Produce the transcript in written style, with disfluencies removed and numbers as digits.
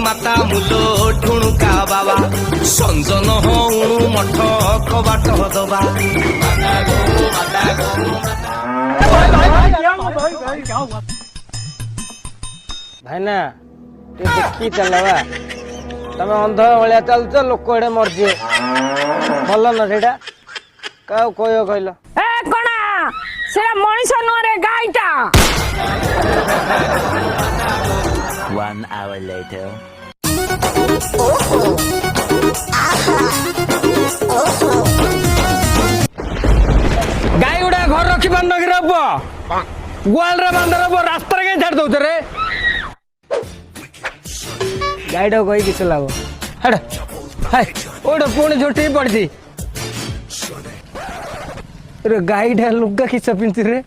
माता मुलो ठुणुका बाबा संजन हूँ मठ कबाट दबा भाई ना देखी चलवा तमें अंध भाया चलुच लोक एडे मरजे भल ना सेटा क्या कह कहल कणा से मनीष नुहरे गाईटा 1 hour later. गाई गुड़ा घर रखी पार कि रब गुआल बांध रब रास्ता कहीं छाड़ दौच रे गाईटा कही किस लाभ ओटा पुणी झुटी पड़ी गाईटा लुगा किस पिंधि रे